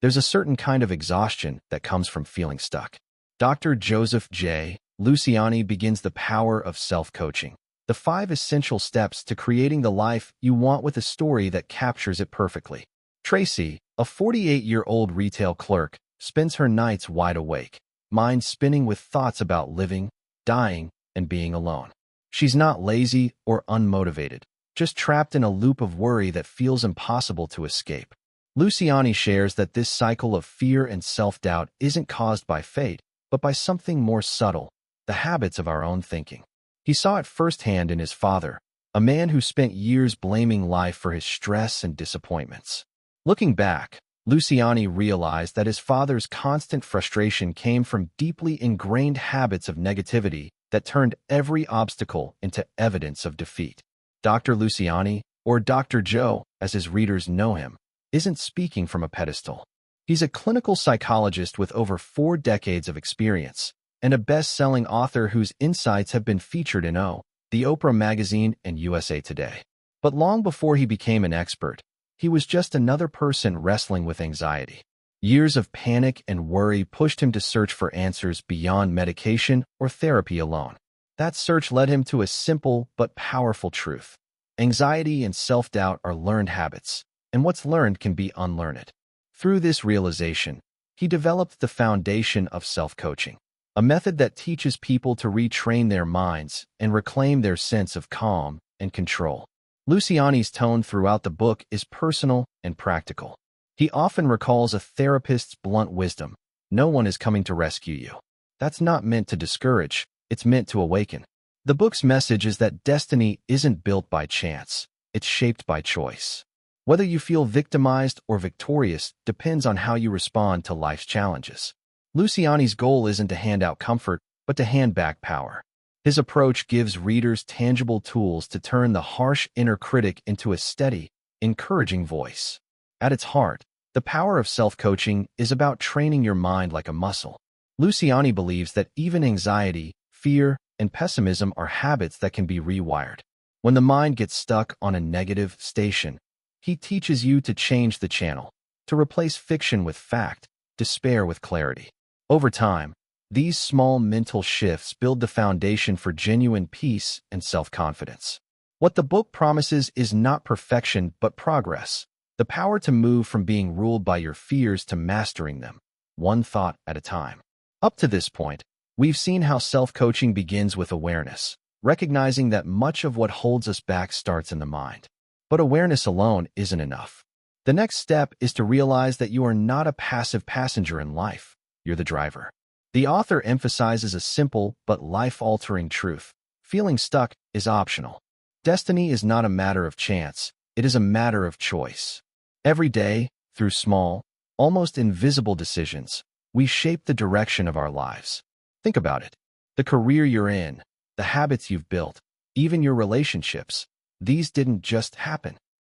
There's a certain kind of exhaustion that comes from feeling stuck. Dr. Joseph J. Luciani begins the power of self-coaching, the 5 essential steps to creating the life you want with a story that captures it perfectly. Tracy, a 48-year-old retail clerk, spends her nights wide awake, mind spinning with thoughts about living, dying, and being alone. She's not lazy or unmotivated, just trapped in a loop of worry that feels impossible to escape. Luciani shares that this cycle of fear and self-doubt isn't caused by fate, but by something more subtle, the habits of our own thinking. He saw it firsthand in his father, a man who spent years blaming life for his stress and disappointments. Looking back, Luciani realized that his father's constant frustration came from deeply ingrained habits of negativity that turned every obstacle into evidence of defeat. Dr. Luciani, or Dr. Joe, as his readers know him, isn't speaking from a pedestal. He's a clinical psychologist with over 4 decades of experience and a best-selling author whose insights have been featured in the Oprah magazine and USA Today. But long before he became an expert, he was just another person wrestling with anxiety. Years of panic and worry pushed him to search for answers beyond medication or therapy alone. That search led him to a simple but powerful truth. Anxiety and self-doubt are learned habits, and what's learned can be unlearned. Through this realization, he developed the foundation of self-coaching, a method that teaches people to retrain their minds and reclaim their sense of calm and control. Luciani's tone throughout the book is personal and practical. He often recalls a therapist's blunt wisdom: "No one is coming to rescue you." That's not meant to discourage, it's meant to awaken. The book's message is that destiny isn't built by chance, it's shaped by choice. Whether you feel victimized or victorious depends on how you respond to life's challenges. Luciani's goal isn't to hand out comfort, but to hand back power. His approach gives readers tangible tools to turn the harsh inner critic into a steady, encouraging voice. At its heart, the power of self-coaching is about training your mind like a muscle. Luciani believes that even anxiety, fear, and pessimism are habits that can be rewired. When the mind gets stuck on a negative station, he teaches you to change the channel, to replace fiction with fact, despair with clarity. Over time, these small mental shifts build the foundation for genuine peace and self-confidence. What the book promises is not perfection but progress, the power to move from being ruled by your fears to mastering them, one thought at a time. Up to this point, we've seen how self-coaching begins with awareness, recognizing that much of what holds us back starts in the mind. But awareness alone isn't enough. The next step is to realize that you are not a passive passenger in life, you're the driver. The author emphasizes a simple but life-altering truth: feeling stuck is optional. Destiny is not a matter of chance, it is a matter of choice. Every day, through small, almost invisible decisions, we shape the direction of our lives. Think about it. The career you're in, the habits you've built, even your relationships, these didn't just happen.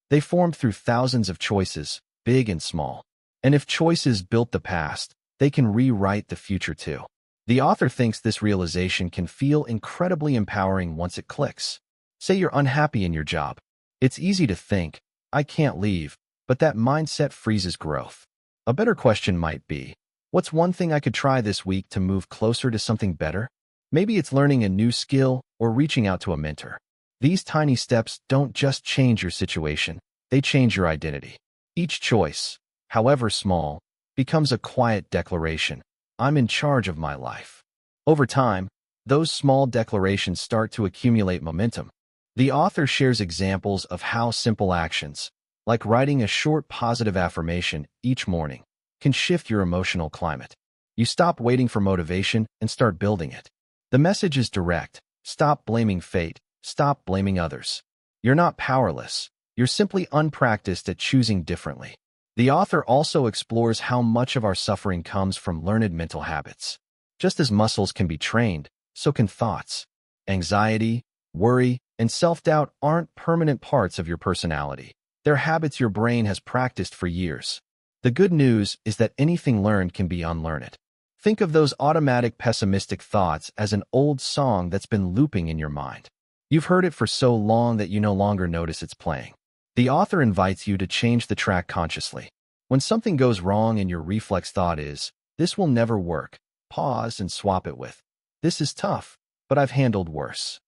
They formed through thousands of choices, big and small. And if choices built the past, they can rewrite the future too. The author thinks this realization can feel incredibly empowering once it clicks. Say you're unhappy in your job. It's easy to think, "I can't leave," but that mindset freezes growth. A better question might be, what's one thing I could try this week to move closer to something better? Maybe it's learning a new skill or reaching out to a mentor. These tiny steps don't just change your situation, they change your identity. Each choice, however small, becomes a quiet declaration: I'm in charge of my life. Over time, those small declarations start to accumulate momentum. The author shares examples of how simple actions, like writing a short positive affirmation each morning, can shift your emotional climate. You stop waiting for motivation and start building it. The message is direct: stop blaming fate, stop blaming others. You're not powerless, you're simply unpracticed at choosing differently. The author also explores how much of our suffering comes from learned mental habits. Just as muscles can be trained, so can thoughts. Anxiety, worry, and self-doubt aren't permanent parts of your personality. They're habits your brain has practiced for years. The good news is that anything learned can be unlearned. Think of those automatic pessimistic thoughts as an old song that's been looping in your mind. You've heard it for so long that you no longer notice it's playing. The author invites you to change the track consciously. When something goes wrong and your reflex thought is, "This will never work," pause and swap it with, "This is tough, but I've handled worse."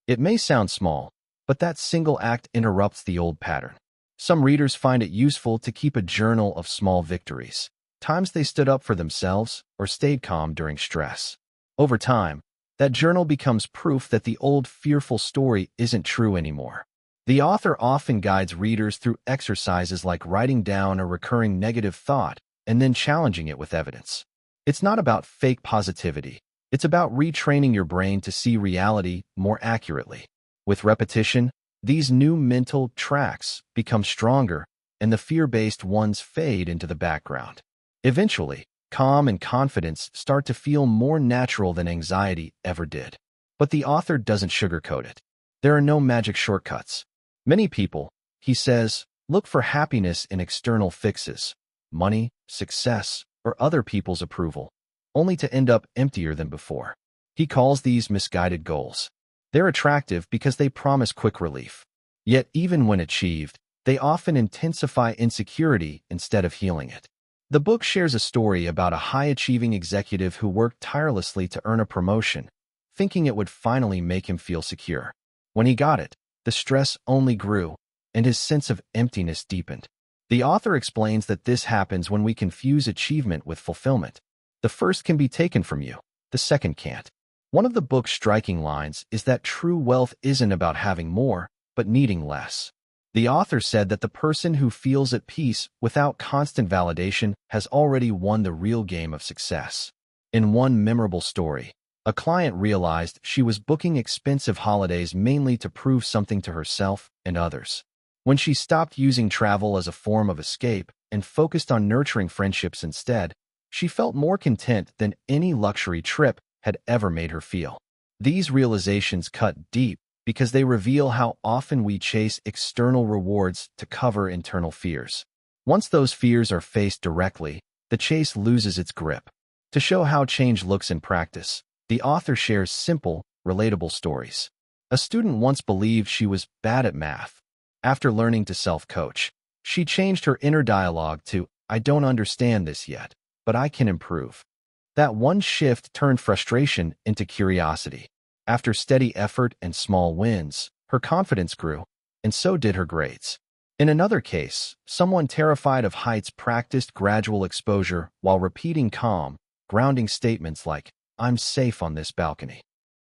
It may sound small, but that single act interrupts the old pattern. Some readers find it useful to keep a journal of small victories, times they stood up for themselves or stayed calm during stress. Over time, that journal becomes proof that the old fearful story isn't true anymore. The author often guides readers through exercises like writing down a recurring negative thought and then challenging it with evidence. It's not about fake positivity. It's about retraining your brain to see reality more accurately. With repetition, these new mental tracks become stronger and the fear-based ones fade into the background. Eventually, calm and confidence start to feel more natural than anxiety ever did. But the author doesn't sugarcoat it. There are no magic shortcuts. Many people, he says, look for happiness in external fixes, money, success, or other people's approval, only to end up emptier than before. He calls these misguided goals. They're attractive because they promise quick relief. Yet even when achieved, they often intensify insecurity instead of healing it. The book shares a story about a high-achieving executive who worked tirelessly to earn a promotion, thinking it would finally make him feel secure. When he got it, the stress only grew, and his sense of emptiness deepened. The author explains that this happens when we confuse achievement with fulfillment. The first can be taken from you, the second can't. One of the book's striking lines is that true wealth isn't about having more, but needing less. The author said that the person who feels at peace without constant validation has already won the real game of success. In one memorable story, a client realized she was booking expensive holidays mainly to prove something to herself and others. When she stopped using travel as a form of escape and focused on nurturing friendships instead, she felt more content than any luxury trip had ever made her feel. These realizations cut deep because they reveal how often we chase external rewards to cover internal fears. Once those fears are faced directly, the chase loses its grip. To show how change looks in practice, the author shares simple, relatable stories. A student once believed she was bad at math. After learning to self-coach, she changed her inner dialogue to, "I don't understand this yet, but I can improve." That one shift turned frustration into curiosity. After steady effort and small wins, her confidence grew, and so did her grades. In another case, someone terrified of heights practiced gradual exposure while repeating calm, grounding statements like, "I'm safe on this balcony."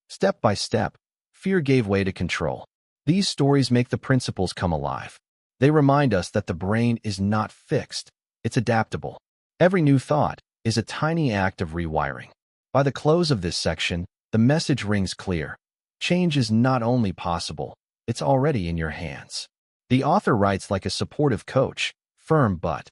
Step by step, fear gave way to control. These stories make the principles come alive. They remind us that the brain is not fixed, it's adaptable. Every new thought is a tiny act of rewiring. By the close of this section, the message rings clear. Change is not only possible, it's already in your hands. The author writes like a supportive coach, firm but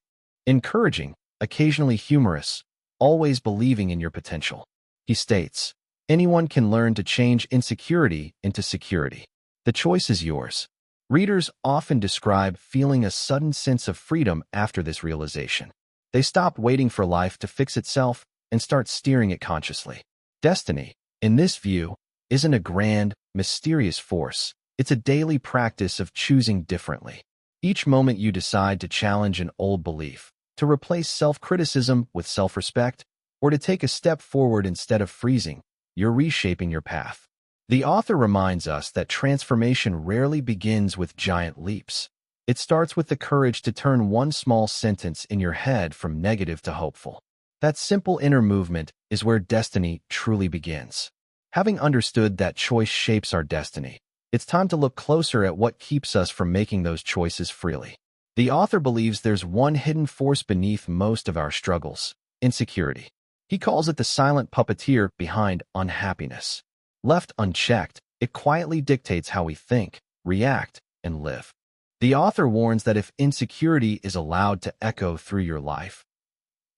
encouraging, occasionally humorous, always believing in your potential. He states, anyone can learn to change insecurity into security. The choice is yours. Readers often describe feeling a sudden sense of freedom after this realization. They stop waiting for life to fix itself and start steering it consciously. Destiny, in this view, isn't a grand, mysterious force. It's a daily practice of choosing differently. Each moment you decide to challenge an old belief, to replace self-criticism with self-respect, or to take a step forward instead of freezing, you're reshaping your path. The author reminds us that transformation rarely begins with giant leaps. It starts with the courage to turn one small sentence in your head from negative to hopeful. That simple inner movement is where destiny truly begins. Having understood that choice shapes our destiny, it's time to look closer at what keeps us from making those choices freely. The author believes there's one hidden force beneath most of our struggles: insecurity. He calls it the silent puppeteer behind unhappiness. Left unchecked, it quietly dictates how we think, react, and live. The author warns that if insecurity is allowed to echo through your life,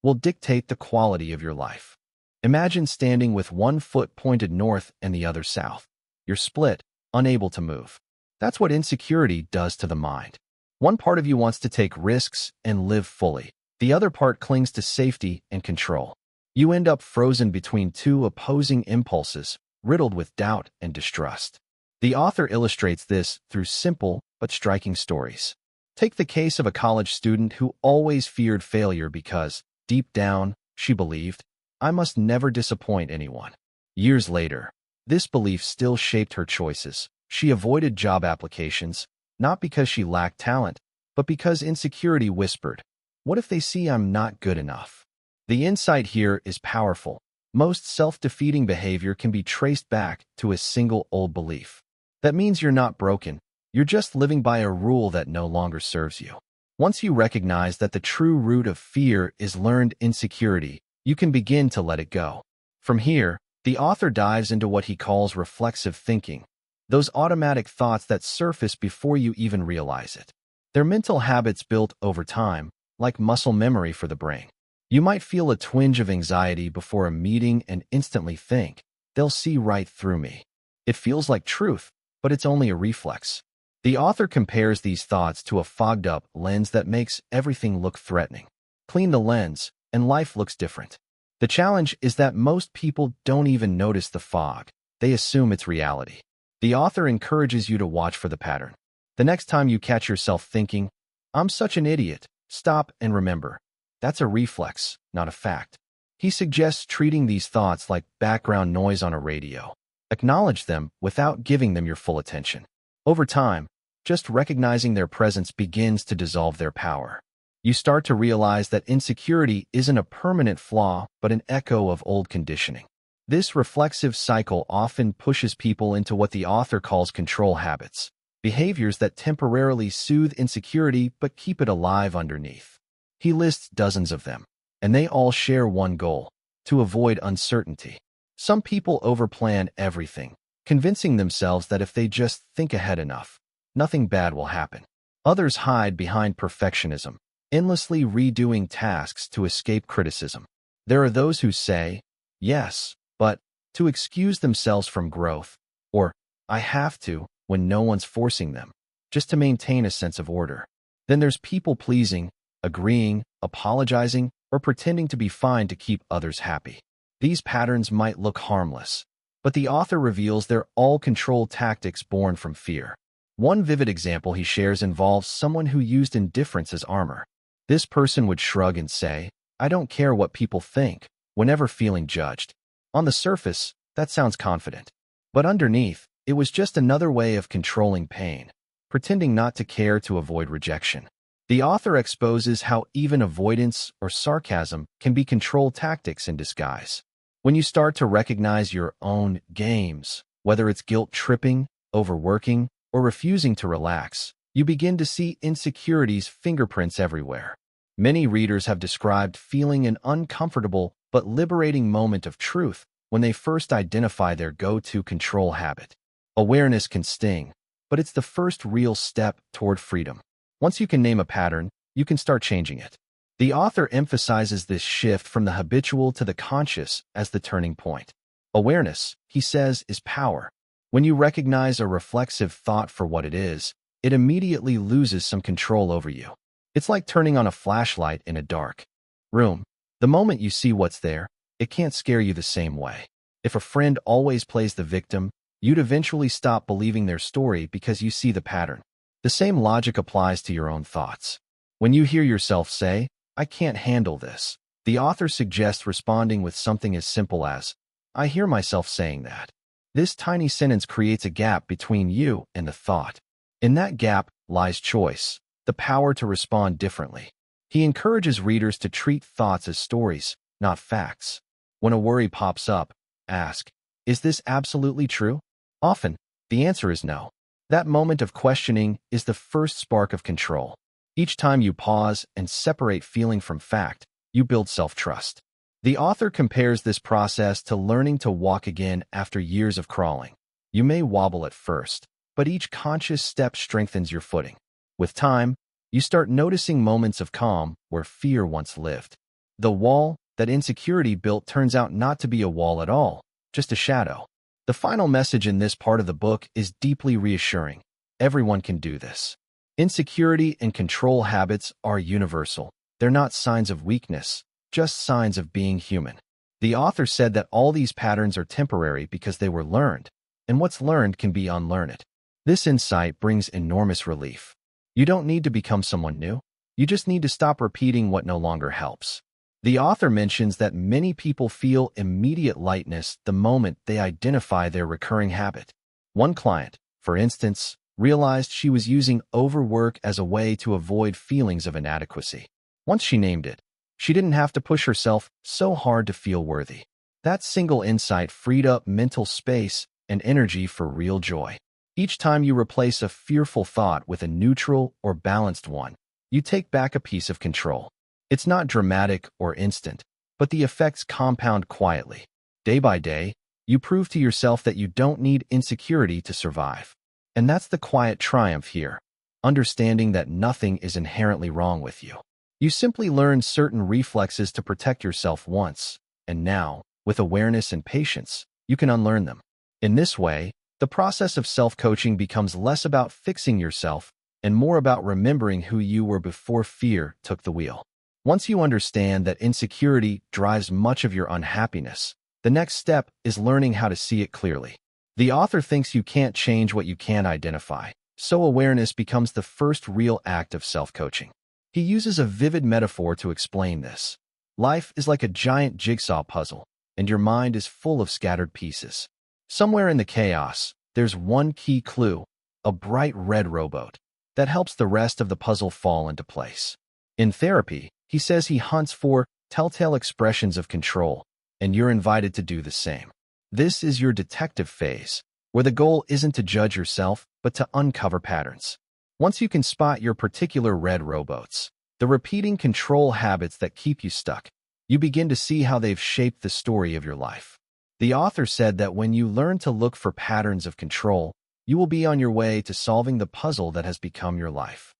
will dictate the quality of your life. Imagine standing with one foot pointed north and the other south. You're split, unable to move. That's what insecurity does to the mind. One part of you wants to take risks and live fully. The other part clings to safety and control. You end up frozen between two opposing impulses, riddled with doubt and distrust. The author illustrates this through simple but striking stories. Take the case of a college student who always feared failure because, deep down, she believed, I must never disappoint anyone. Years later, this belief still shaped her choices. She avoided job applications, not because she lacked talent, but because insecurity whispered, what if they see I'm not good enough? The insight here is powerful. Most self-defeating behavior can be traced back to a single old belief. That means you're not broken. You're just living by a rule that no longer serves you. Once you recognize that the true root of fear is learned insecurity, you can begin to let it go. From here, the author dives into what he calls reflexive thinking, those automatic thoughts that surface before you even realize it. They're mental habits built over time, like muscle memory for the brain. You might feel a twinge of anxiety before a meeting and instantly think, they'll see right through me. It feels like truth, but it's only a reflex. The author compares these thoughts to a fogged-up lens that makes everything look threatening. Clean the lens, and life looks different. The challenge is that most people don't even notice the fog. They assume it's reality. The author encourages you to watch for the pattern. The next time you catch yourself thinking, I'm such an idiot, stop and remember, that's a reflex, not a fact. He suggests treating these thoughts like background noise on a radio. Acknowledge them without giving them your full attention. Over time, just recognizing their presence begins to dissolve their power. You start to realize that insecurity isn't a permanent flaw, but an echo of old conditioning. This reflexive cycle often pushes people into what the author calls control habits, behaviors that temporarily soothe insecurity but keep it alive underneath. He lists dozens of them, and they all share one goal: to avoid uncertainty. Some people overplan everything, convincing themselves that if they just think ahead enough, nothing bad will happen. Others hide behind perfectionism, endlessly redoing tasks to escape criticism. There are those who say, yes, but, to excuse themselves from growth, or, I have to, when no one's forcing them, just to maintain a sense of order. Then there's people-pleasing, agreeing, apologizing, or pretending to be fine to keep others happy. These patterns might look harmless, but the author reveals they're all control tactics born from fear. One vivid example he shares involves someone who used indifference as armor. This person would shrug and say, I don't care what people think, whenever feeling judged. On the surface, that sounds confident. But underneath, it was just another way of controlling pain, pretending not to care to avoid rejection. The author exposes how even avoidance or sarcasm can be control tactics in disguise. When you start to recognize your own games, whether it's guilt-tripping, overworking, or refusing to relax, you begin to see insecurities' fingerprints everywhere. Many readers have described feeling an uncomfortable but liberating moment of truth when they first identify their go-to control habit. Awareness can sting, but it's the first real step toward freedom. Once you can name a pattern, you can start changing it. The author emphasizes this shift from the habitual to the conscious as the turning point. Awareness, he says, is power. When you recognize a reflexive thought for what it is, it immediately loses some control over you. It's like turning on a flashlight in a dark room. The moment you see what's there, it can't scare you the same way. If a friend always plays the victim, you'd eventually stop believing their story because you see the pattern. The same logic applies to your own thoughts. When you hear yourself say, I can't handle this, the author suggests responding with something as simple as, I hear myself saying that. This tiny sentence creates a gap between you and the thought. In that gap lies choice, the power to respond differently. He encourages readers to treat thoughts as stories, not facts. When a worry pops up, ask, is this absolutely true? Often, the answer is no. That moment of questioning is the first spark of control. Each time you pause and separate feeling from fact, you build self-trust. The author compares this process to learning to walk again after years of crawling. You may wobble at first, but each conscious step strengthens your footing. With time, you start noticing moments of calm where fear once lived. The wall that insecurity built turns out not to be a wall at all, just a shadow. The final message in this part of the book is deeply reassuring. Everyone can do this. Insecurity and control habits are universal. They're not signs of weakness, just signs of being human. The author said that all these patterns are temporary because they were learned, and what's learned can be unlearned. This insight brings enormous relief. You don't need to become someone new. You just need to stop repeating what no longer helps. The author mentions that many people feel immediate lightness the moment they identify their recurring habit. One client, for instance, realized she was using overwork as a way to avoid feelings of inadequacy. Once she named it, she didn't have to push herself so hard to feel worthy. That single insight freed up mental space and energy for real joy. Each time you replace a fearful thought with a neutral or balanced one, you take back a piece of control. It's not dramatic or instant, but the effects compound quietly. Day by day, you prove to yourself that you don't need insecurity to survive. And that's the quiet triumph here, understanding that nothing is inherently wrong with you. You simply learn certain reflexes to protect yourself once, and now, with awareness and patience, you can unlearn them. In this way, the process of self-coaching becomes less about fixing yourself and more about remembering who you were before fear took the wheel. Once you understand that insecurity drives much of your unhappiness, the next step is learning how to see it clearly. The author thinks you can't change what you can't identify, so awareness becomes the first real act of self-coaching. He uses a vivid metaphor to explain this. Life is like a giant jigsaw puzzle, and your mind is full of scattered pieces. Somewhere in the chaos, there's one key clue, a bright red rowboat, that helps the rest of the puzzle fall into place. In therapy, he says he hunts for telltale expressions of control, and you're invited to do the same. This is your detective phase, where the goal isn't to judge yourself, but to uncover patterns. Once you can spot your particular red rowboats, the repeating control habits that keep you stuck, you begin to see how they've shaped the story of your life. The author said that when you learn to look for patterns of control, you will be on your way to solving the puzzle that has become your life.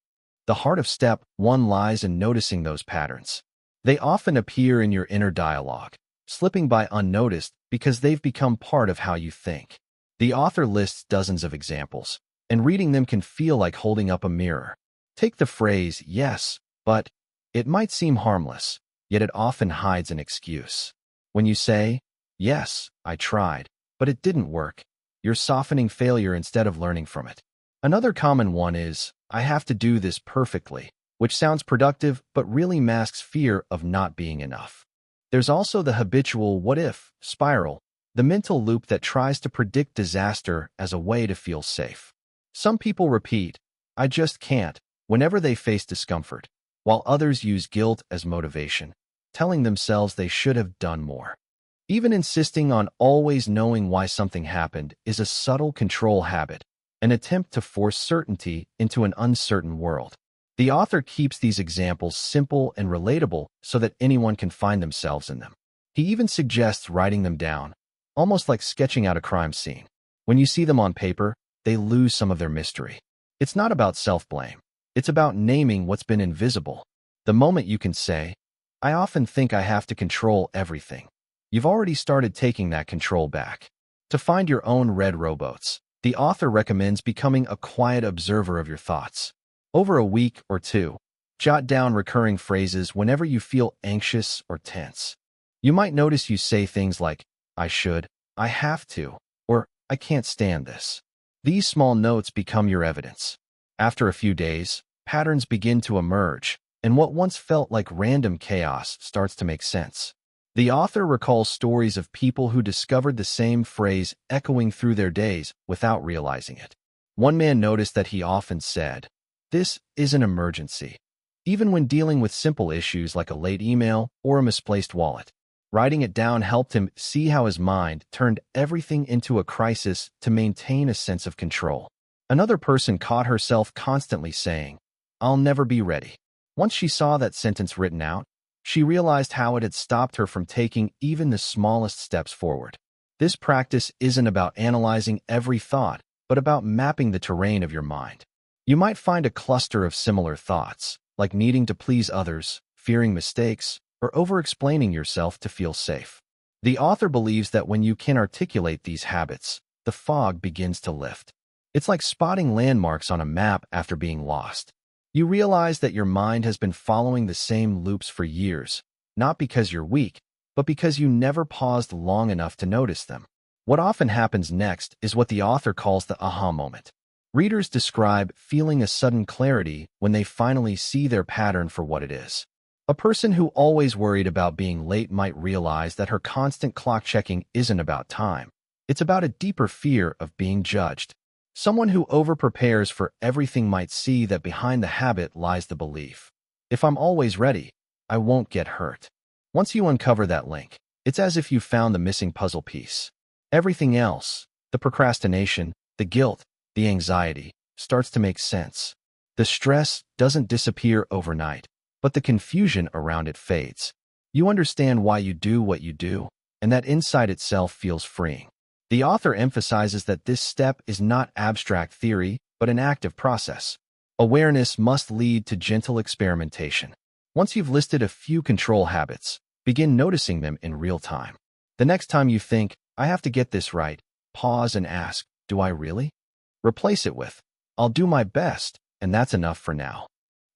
The heart of step 1 lies in noticing those patterns. They often appear in your inner dialogue, slipping by unnoticed because they've become part of how you think. The author lists dozens of examples, and reading them can feel like holding up a mirror. Take the phrase, "yes, but," it might seem harmless, yet it often hides an excuse. When you say, "Yes, I tried, but it didn't work," you're softening failure instead of learning from it. Another common one is, "I have to do this perfectly," which sounds productive but really masks fear of not being enough. There's also the habitual what-if spiral, the mental loop that tries to predict disaster as a way to feel safe. Some people repeat, "I just can't," whenever they face discomfort, while others use guilt as motivation, telling themselves they should have done more. Even insisting on always knowing why something happened is a subtle control habit, an attempt to force certainty into an uncertain world. The author keeps these examples simple and relatable so that anyone can find themselves in them. He even suggests writing them down, almost like sketching out a crime scene. When you see them on paper, they lose some of their mystery. It's not about self-blame. It's about naming what's been invisible. The moment you can say, "I often think I have to control everything," you've already started taking that control back. To find your own red rowboats, the author recommends becoming a quiet observer of your thoughts. Over a week or two, jot down recurring phrases whenever you feel anxious or tense. You might notice you say things like, "I should," "I have to," or "I can't stand this." These small notes become your evidence. After a few days, patterns begin to emerge, and what once felt like random chaos starts to make sense. The author recalls stories of people who discovered the same phrase echoing through their days without realizing it. One man noticed that he often said, "This is an emergency," even when dealing with simple issues like a late email or a misplaced wallet. Writing it down helped him see how his mind turned everything into a crisis to maintain a sense of control. Another person caught herself constantly saying, "I'll never be ready." Once she saw that sentence written out, she realized how it had stopped her from taking even the smallest steps forward. This practice isn't about analyzing every thought, but about mapping the terrain of your mind. You might find a cluster of similar thoughts, like needing to please others, fearing mistakes, or over-explaining yourself to feel safe. The author believes that when you can articulate these habits, the fog begins to lift. It's like spotting landmarks on a map after being lost. You realize that your mind has been following the same loops for years, not because you're weak, but because you never paused long enough to notice them. What often happens next is what the author calls the aha moment. Readers describe feeling a sudden clarity when they finally see their pattern for what it is. A person who always worried about being late might realize that her constant clock checking isn't about time. It's about a deeper fear of being judged. Someone who overprepares for everything might see that behind the habit lies the belief, if I'm always ready, I won't get hurt. Once you uncover that link, it's as if you found the missing puzzle piece. Everything else, the procrastination, the guilt, the anxiety, starts to make sense. The stress doesn't disappear overnight, but the confusion around it fades. You understand why you do what you do, and that insight itself feels freeing. The author emphasizes that this step is not abstract theory, but an active process. Awareness must lead to gentle experimentation. Once you've listed a few control habits, begin noticing them in real time. The next time you think, I have to get this right, pause and ask, do I really? Replace it with, I'll do my best, and that's enough for now.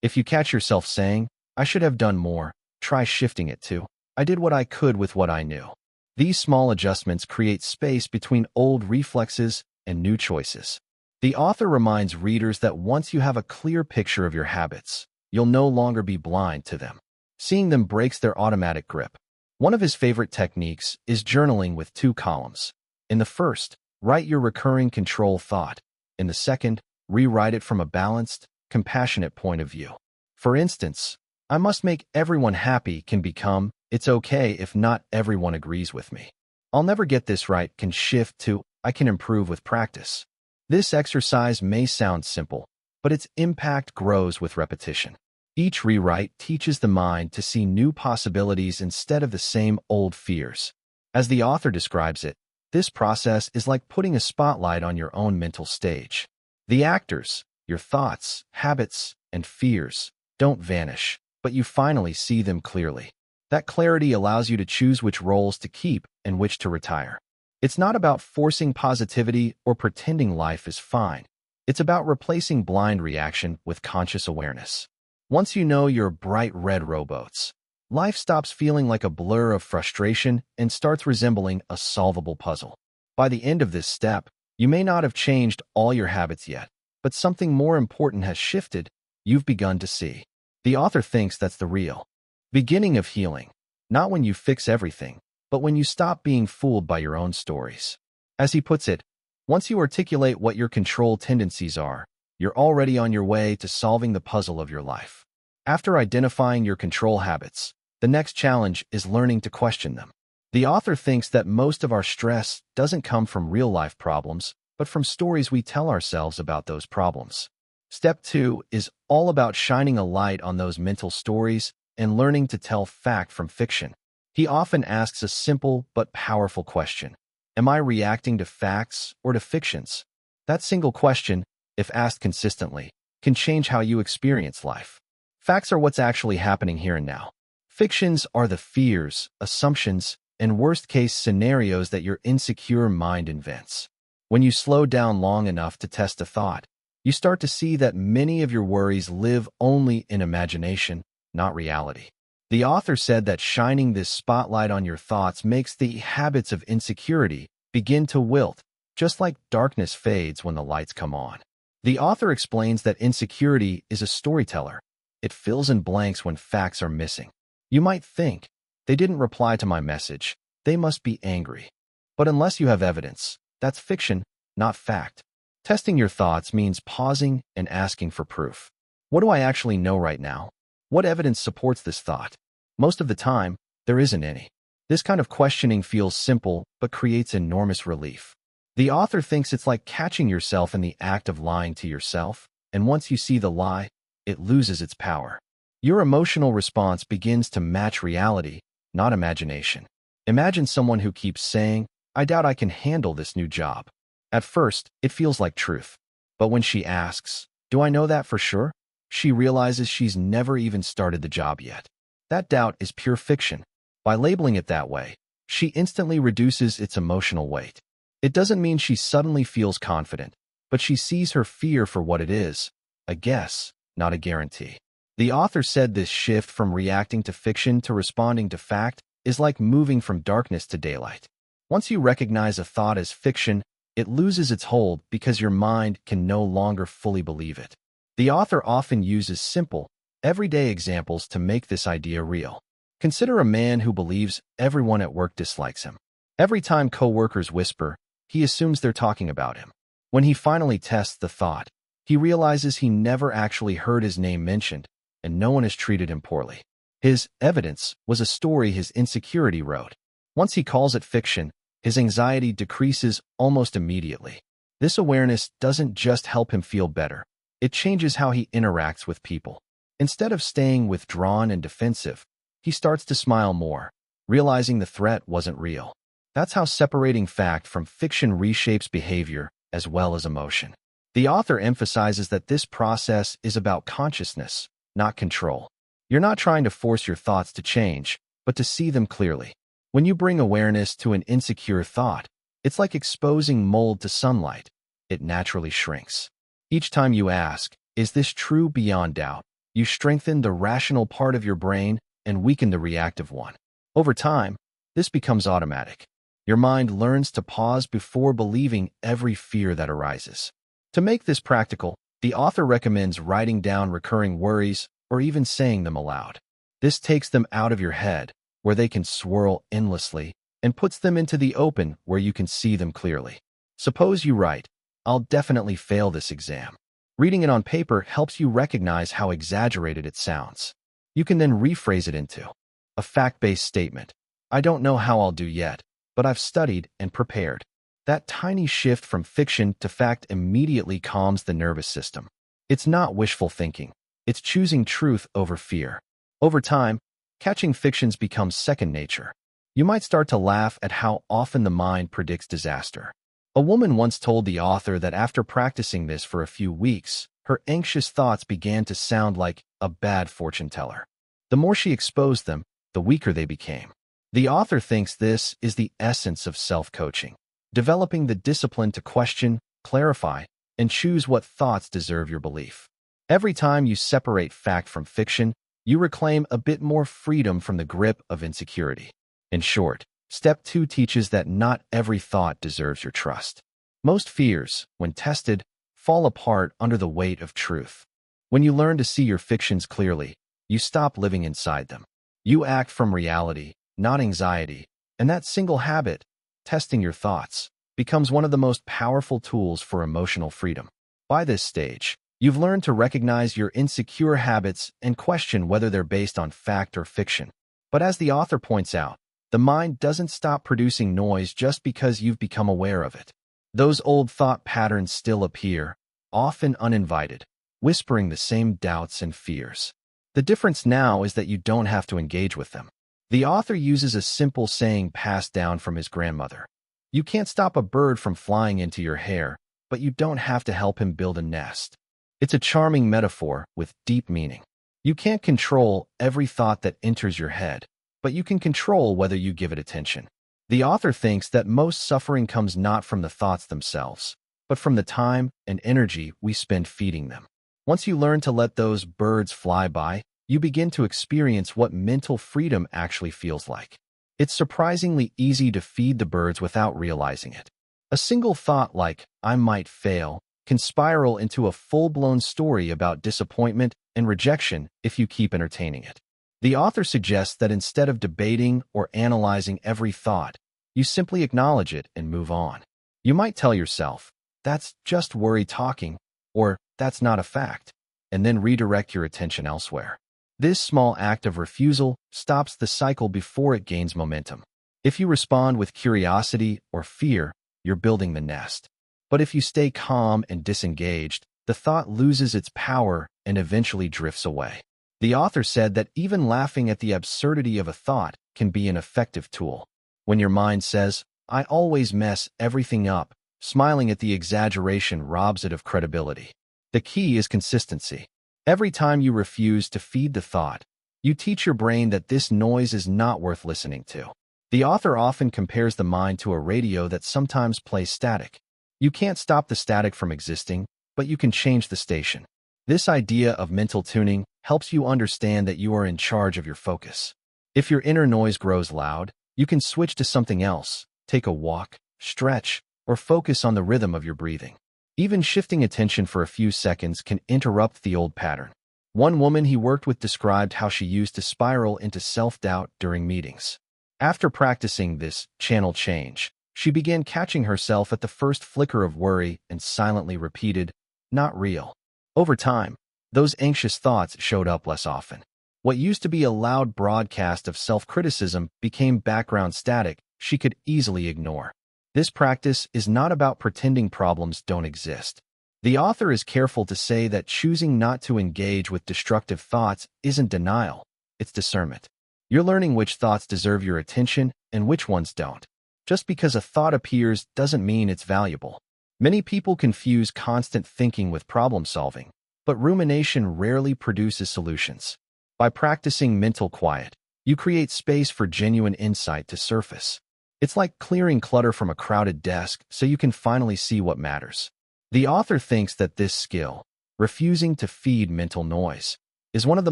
If you catch yourself saying, I should have done more, try shifting it to, I did what I could with what I knew. These small adjustments create space between old reflexes and new choices. The author reminds readers that once you have a clear picture of your habits, you'll no longer be blind to them. Seeing them breaks their automatic grip. One of his favorite techniques is journaling with 2 columns. In the first, write your recurring control thought. In the second, rewrite it from a balanced, compassionate point of view. For instance, I must make everyone happy can become, it's okay if not everyone agrees with me. I'll never get this right can shift to, I can improve with practice. This exercise may sound simple, but its impact grows with repetition. Each rewrite teaches the mind to see new possibilities instead of the same old fears. As the author describes it, this process is like putting a spotlight on your own mental stage. The actors, your thoughts, habits, and fears, don't vanish, but you finally see them clearly. That clarity allows you to choose which roles to keep and which to retire. It's not about forcing positivity or pretending life is fine. It's about replacing blind reaction with conscious awareness. Once you know your bright red rowboats, life stops feeling like a blur of frustration and starts resembling a solvable puzzle. By the end of this step, you may not have changed all your habits yet, but something more important has shifted. You've begun to see. The author thinks that's the real beginning of healing, not when you fix everything, but when you stop being fooled by your own stories. As he puts it, once you articulate what your control tendencies are, you're already on your way to solving the puzzle of your life. After identifying your control habits, the next challenge is learning to question them. The author thinks that most of our stress doesn't come from real-life problems, but from stories we tell ourselves about those problems. Step 2 is all about shining a light on those mental stories and learning to tell fact from fiction. He often asks a simple but powerful question. Am I reacting to facts or to fictions? That single question, if asked consistently, can change how you experience life. Facts are what's actually happening here and now. Fictions are the fears, assumptions, and worst-case scenarios that your insecure mind invents. When you slow down long enough to test a thought, you start to see that many of your worries live only in imagination, not reality. The author said that shining this spotlight on your thoughts makes the habits of insecurity begin to wilt, just like darkness fades when the lights come on. The author explains that insecurity is a storyteller. It fills in blanks when facts are missing. You might think, they didn't reply to my message, they must be angry. But unless you have evidence, that's fiction, not fact. Testing your thoughts means pausing and asking for proof. What do I actually know right now? What evidence supports this thought? Most of the time, there isn't any. This kind of questioning feels simple, but creates enormous relief. The author thinks it's like catching yourself in the act of lying to yourself, and once you see the lie, it loses its power. Your emotional response begins to match reality, not imagination. Imagine someone who keeps saying, I doubt I can handle this new job. At first, it feels like truth. But when she asks, do I know that for sure? She realizes she's never even started the job yet. That doubt is pure fiction. By labeling it that way, she instantly reduces its emotional weight. It doesn't mean she suddenly feels confident, but she sees her fear for what it is, a guess, not a guarantee. The author said this shift from reacting to fiction to responding to fact is like moving from darkness to daylight. Once you recognize a thought as fiction, it loses its hold because your mind can no longer fully believe it. The author often uses simple, everyday examples to make this idea real. Consider a man who believes everyone at work dislikes him. Every time coworkers whisper, he assumes they're talking about him. When he finally tests the thought, he realizes he never actually heard his name mentioned, and no one has treated him poorly. His evidence was a story his insecurity wrote. Once he calls it fiction, his anxiety decreases almost immediately. This awareness doesn't just help him feel better, it changes how he interacts with people. Instead of staying withdrawn and defensive, he starts to smile more, realizing the threat wasn't real. That's how separating fact from fiction reshapes behavior as well as emotion. The author emphasizes that this process is about consciousness, not control. You're not trying to force your thoughts to change, but to see them clearly. When you bring awareness to an insecure thought, it's like exposing mold to sunlight. It naturally shrinks. Each time you ask, "Is this true?" beyond doubt, you strengthen the rational part of your brain and weaken the reactive one. Over time, this becomes automatic. Your mind learns to pause before believing every fear that arises. To make this practical, the author recommends writing down recurring worries or even saying them aloud. This takes them out of your head, where they can swirl endlessly, and puts them into the open where you can see them clearly. Suppose you write, "I'll definitely fail this exam." Reading it on paper helps you recognize how exaggerated it sounds. You can then rephrase it into a fact-based statement. "I don't know how I'll do yet, but I've studied and prepared." That tiny shift from fiction to fact immediately calms the nervous system. It's not wishful thinking. It's choosing truth over fear. Over time, catching fictions becomes second nature. You might start to laugh at how often the mind predicts disaster. A woman once told the author that after practicing this for a few weeks, her anxious thoughts began to sound like a bad fortune teller. The more she exposed them, the weaker they became. The author thinks this is the essence of self-coaching, developing the discipline to question, clarify, and choose what thoughts deserve your belief. Every time you separate fact from fiction, you reclaim a bit more freedom from the grip of insecurity. In short, Step 2 teaches that not every thought deserves your trust. Most fears, when tested, fall apart under the weight of truth. When you learn to see your fictions clearly, you stop living inside them. You act from reality, not anxiety, and that single habit, testing your thoughts, becomes one of the most powerful tools for emotional freedom. By this stage, you've learned to recognize your insecure habits and question whether they're based on fact or fiction. But as the author points out, the mind doesn't stop producing noise just because you've become aware of it. Those old thought patterns still appear, often uninvited, whispering the same doubts and fears. The difference now is that you don't have to engage with them. The author uses a simple saying passed down from his grandmother. You can't stop a bird from flying into your hair, but you don't have to help him build a nest. It's a charming metaphor with deep meaning. You can't control every thought that enters your head, but you can control whether you give it attention. The author thinks that most suffering comes not from the thoughts themselves, but from the time and energy we spend feeding them. Once you learn to let those birds fly by, you begin to experience what mental freedom actually feels like. It's surprisingly easy to feed the birds without realizing it. A single thought like, "I might fail," can spiral into a full-blown story about disappointment and rejection if you keep entertaining it. The author suggests that instead of debating or analyzing every thought, you simply acknowledge it and move on. You might tell yourself, "That's just worry talking," or "That's not a fact," and then redirect your attention elsewhere. This small act of refusal stops the cycle before it gains momentum. If you respond with curiosity or fear, you're building the nest. But if you stay calm and disengaged, the thought loses its power and eventually drifts away. The author said that even laughing at the absurdity of a thought can be an effective tool. When your mind says, "I always mess everything up," smiling at the exaggeration robs it of credibility. The key is consistency. Every time you refuse to feed the thought, you teach your brain that this noise is not worth listening to. The author often compares the mind to a radio that sometimes plays static. You can't stop the static from existing, but you can change the station. This idea of mental tuning helps you understand that you are in charge of your focus. If your inner noise grows loud, you can switch to something else, take a walk, stretch, or focus on the rhythm of your breathing. Even shifting attention for a few seconds can interrupt the old pattern. One woman he worked with described how she used to spiral into self-doubt during meetings. After practicing this channel change, she began catching herself at the first flicker of worry and silently repeated, "Not real." Over time, those anxious thoughts showed up less often. What used to be a loud broadcast of self-criticism became background static she could easily ignore. This practice is not about pretending problems don't exist. The author is careful to say that choosing not to engage with destructive thoughts isn't denial, it's discernment. You're learning which thoughts deserve your attention and which ones don't. Just because a thought appears doesn't mean it's valuable. Many people confuse constant thinking with problem solving, but rumination rarely produces solutions. By practicing mental quiet, you create space for genuine insight to surface. It's like clearing clutter from a crowded desk so you can finally see what matters. The author thinks that this skill, refusing to feed mental noise, is one of the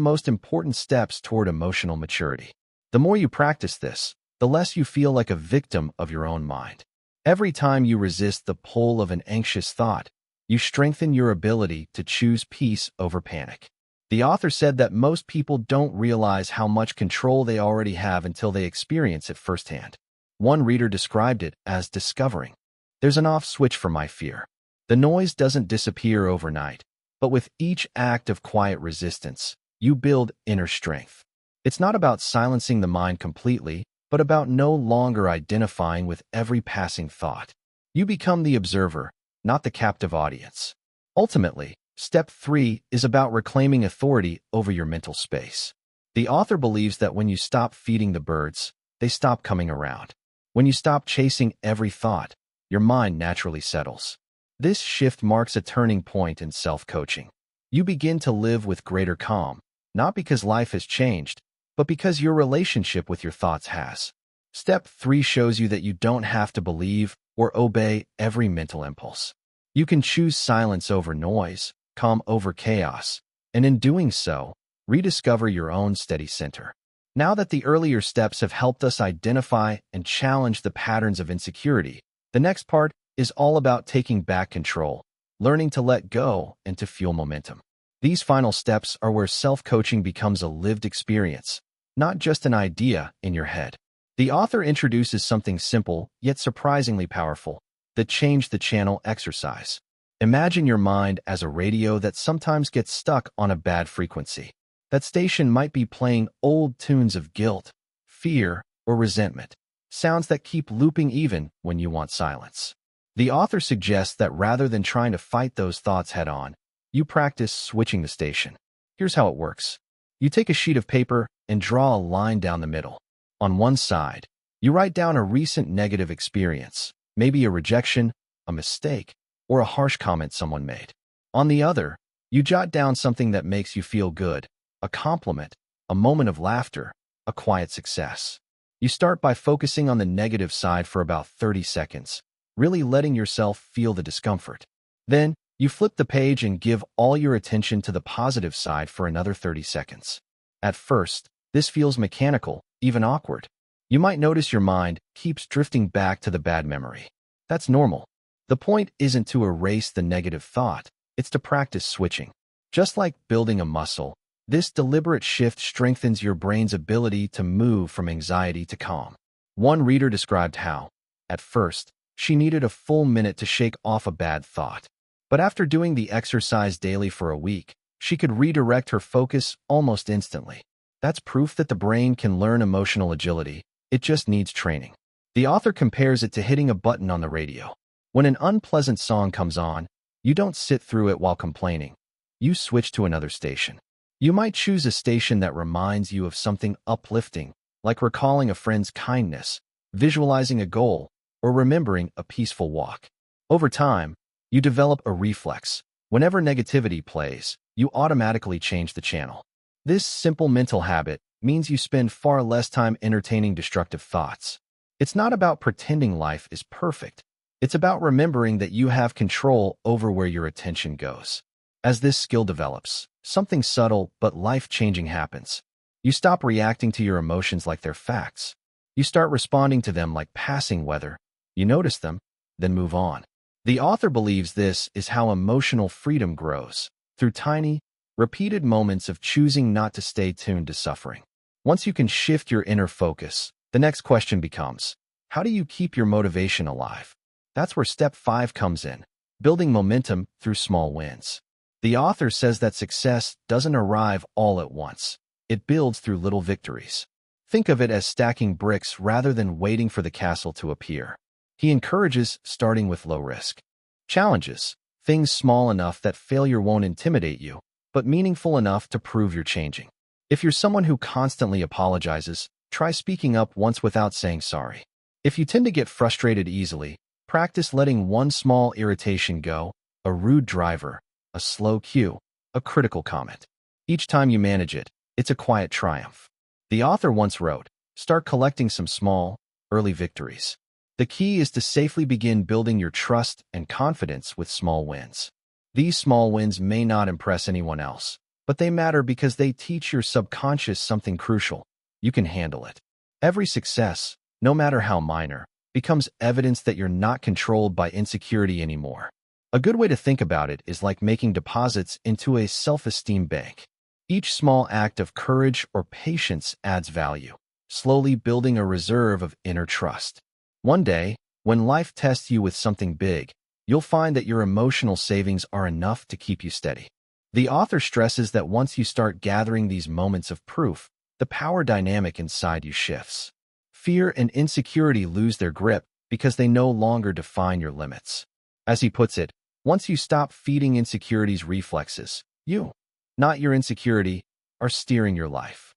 most important steps toward emotional maturity. The more you practice this, the less you feel like a victim of your own mind. Every time you resist the pull of an anxious thought, you strengthen your ability to choose peace over panic. The author said that most people don't realize how much control they already have until they experience it firsthand. One reader described it as discovering, "There's an off switch for my fear." The noise doesn't disappear overnight, but with each act of quiet resistance, you build inner strength. It's not about silencing the mind completely, but about no longer identifying with every passing thought. You become the observer, not the captive audience. Ultimately, step 3 is about reclaiming authority over your mental space. The author believes that when you stop feeding the birds, they stop coming around. When you stop chasing every thought, your mind naturally settles. This shift marks a turning point in self-coaching. You begin to live with greater calm, not because life has changed, but because your relationship with your thoughts has. Step 3 shows you that you don't have to believe or obey every mental impulse. You can choose silence over noise, calm over chaos, and in doing so, rediscover your own steady center. Now that the earlier steps have helped us identify and challenge the patterns of insecurity, the next part is all about taking back control, learning to let go, and to fuel momentum. These final steps are where self-coaching becomes a lived experience, not just an idea in your head. The author introduces something simple, yet surprisingly powerful, the change the channel exercise. Imagine your mind as a radio that sometimes gets stuck on a bad frequency. That station might be playing old tunes of guilt, fear, or resentment, sounds that keep looping even when you want silence. The author suggests that rather than trying to fight those thoughts head-on, you practice switching the station. Here's how it works. You take a sheet of paper and draw a line down the middle. On one side, you write down a recent negative experience, maybe a rejection, a mistake, or a harsh comment someone made. On the other, you jot down something that makes you feel good, a compliment, a moment of laughter, a quiet success. You start by focusing on the negative side for about 30 seconds, really letting yourself feel the discomfort. Then, you flip the page and give all your attention to the positive side for another 30 seconds. At first, this feels mechanical, even awkward. You might notice your mind keeps drifting back to the bad memory. That's normal. The point isn't to erase the negative thought, it's to practice switching. Just like building a muscle, this deliberate shift strengthens your brain's ability to move from anxiety to calm. One reader described how, at first, she needed a full minute to shake off a bad thought. But after doing the exercise daily for a week, she could redirect her focus almost instantly. That's proof that the brain can learn emotional agility. It just needs training. The author compares it to hitting a button on the radio. When an unpleasant song comes on, you don't sit through it while complaining. You switch to another station. You might choose a station that reminds you of something uplifting, like recalling a friend's kindness, visualizing a goal, or remembering a peaceful walk. Over time, you develop a reflex. Whenever negativity plays, you automatically change the channel. This simple mental habit means you spend far less time entertaining destructive thoughts. It's not about pretending life is perfect. It's about remembering that you have control over where your attention goes. As this skill develops, something subtle but life-changing happens. You stop reacting to your emotions like they're facts. You start responding to them like passing weather. You notice them, then move on. The author believes this is how emotional freedom grows, through tiny, repeated moments of choosing not to stay tuned to suffering. Once you can shift your inner focus, the next question becomes, how do you keep your motivation alive? That's where step 5 comes in, building momentum through small wins. The author says that success doesn't arrive all at once. It builds through little victories. Think of it as stacking bricks rather than waiting for the castle to appear. He encourages starting with low-risk challenges, things small enough that failure won't intimidate you, but meaningful enough to prove you're changing. If you're someone who constantly apologizes, try speaking up once without saying sorry. If you tend to get frustrated easily, practice letting one small irritation go, a rude driver, a slow cue, a critical comment. Each time you manage it, it's a quiet triumph. The author once wrote, start collecting some small, early victories. The key is to safely begin building your trust and confidence with small wins. These small wins may not impress anyone else, but they matter because they teach your subconscious something crucial. You can handle it. Every success, no matter how minor, becomes evidence that you're not controlled by insecurity anymore. A good way to think about it is like making deposits into a self-esteem bank. Each small act of courage or patience adds value, slowly building a reserve of inner trust. One day, when life tests you with something big, you'll find that your emotional savings are enough to keep you steady. The author stresses that once you start gathering these moments of proof, the power dynamic inside you shifts. Fear and insecurity lose their grip because they no longer define your limits. As he puts it, once you stop feeding insecurities' reflexes, you, not your insecurity, are steering your life.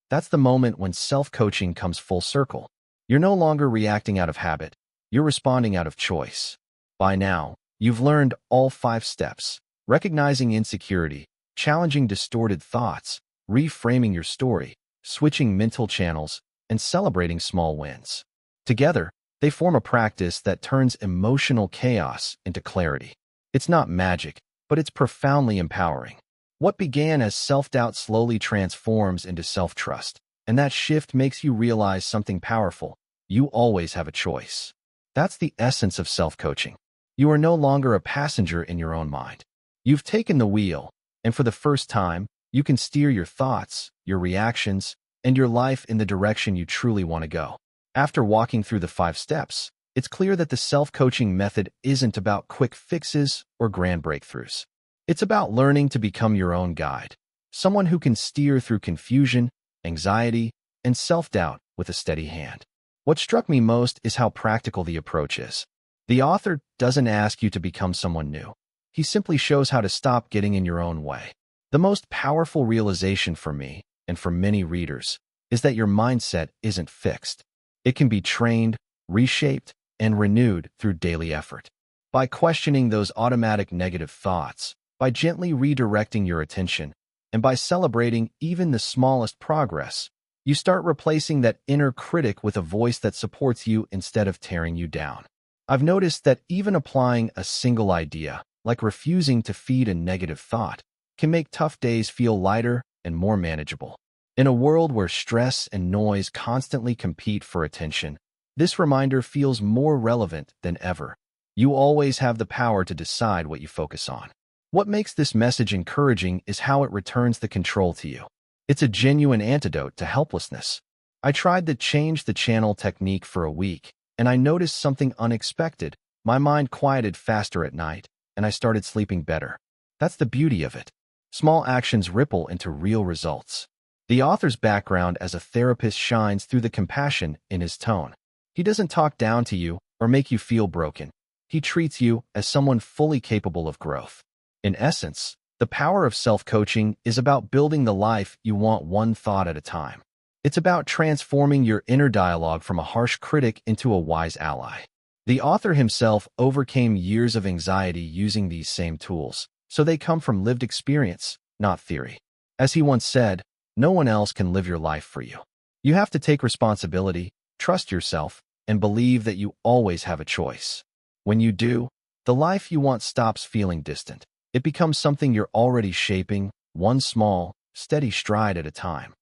That's the moment when self-coaching comes full circle. You're no longer reacting out of habit, you're responding out of choice. By now, you've learned all 5 steps: recognizing insecurity, challenging distorted thoughts, reframing your story, switching mental channels, and celebrating small wins. Together, they form a practice that turns emotional chaos into clarity. It's not magic, but it's profoundly empowering. What began as self-doubt slowly transforms into self-trust, and that shift makes you realize something powerful. You always have a choice. That's the essence of self-coaching. You are no longer a passenger in your own mind. You've taken the wheel, and for the first time, you can steer your thoughts, your reactions, and your life in the direction you truly want to go. After walking through the 5 steps, it's clear that the self-coaching method isn't about quick fixes or grand breakthroughs. It's about learning to become your own guide, someone who can steer through confusion, anxiety, and self-doubt with a steady hand. What struck me most is how practical the approach is. The author doesn't ask you to become someone new. He simply shows how to stop getting in your own way. The most powerful realization for me, and for many readers, is that your mindset isn't fixed. It can be trained, reshaped, and renewed through daily effort. By questioning those automatic negative thoughts, by gently redirecting your attention, and by celebrating even the smallest progress, you start replacing that inner critic with a voice that supports you instead of tearing you down. I've noticed that even applying a single idea, like refusing to feed a negative thought, can make tough days feel lighter and more manageable. In a world where stress and noise constantly compete for attention, this reminder feels more relevant than ever. You always have the power to decide what you focus on. What makes this message encouraging is how it returns the control to you. It's a genuine antidote to helplessness. I tried the change the channel technique for a week, and I noticed something unexpected. My mind quieted faster at night, and I started sleeping better. That's the beauty of it. Small actions ripple into real results. The author's background as a therapist shines through the compassion in his tone. He doesn't talk down to you or make you feel broken. He treats you as someone fully capable of growth. In essence, the power of self-coaching is about building the life you want one thought at a time. It's about transforming your inner dialogue from a harsh critic into a wise ally. The author himself overcame years of anxiety using these same tools, so they come from lived experience, not theory. As he once said, no one else can live your life for you. You have to take responsibility, trust yourself, and believe that you always have a choice. When you do, the life you want stops feeling distant. It becomes something you're already shaping, one small, steady stride at a time.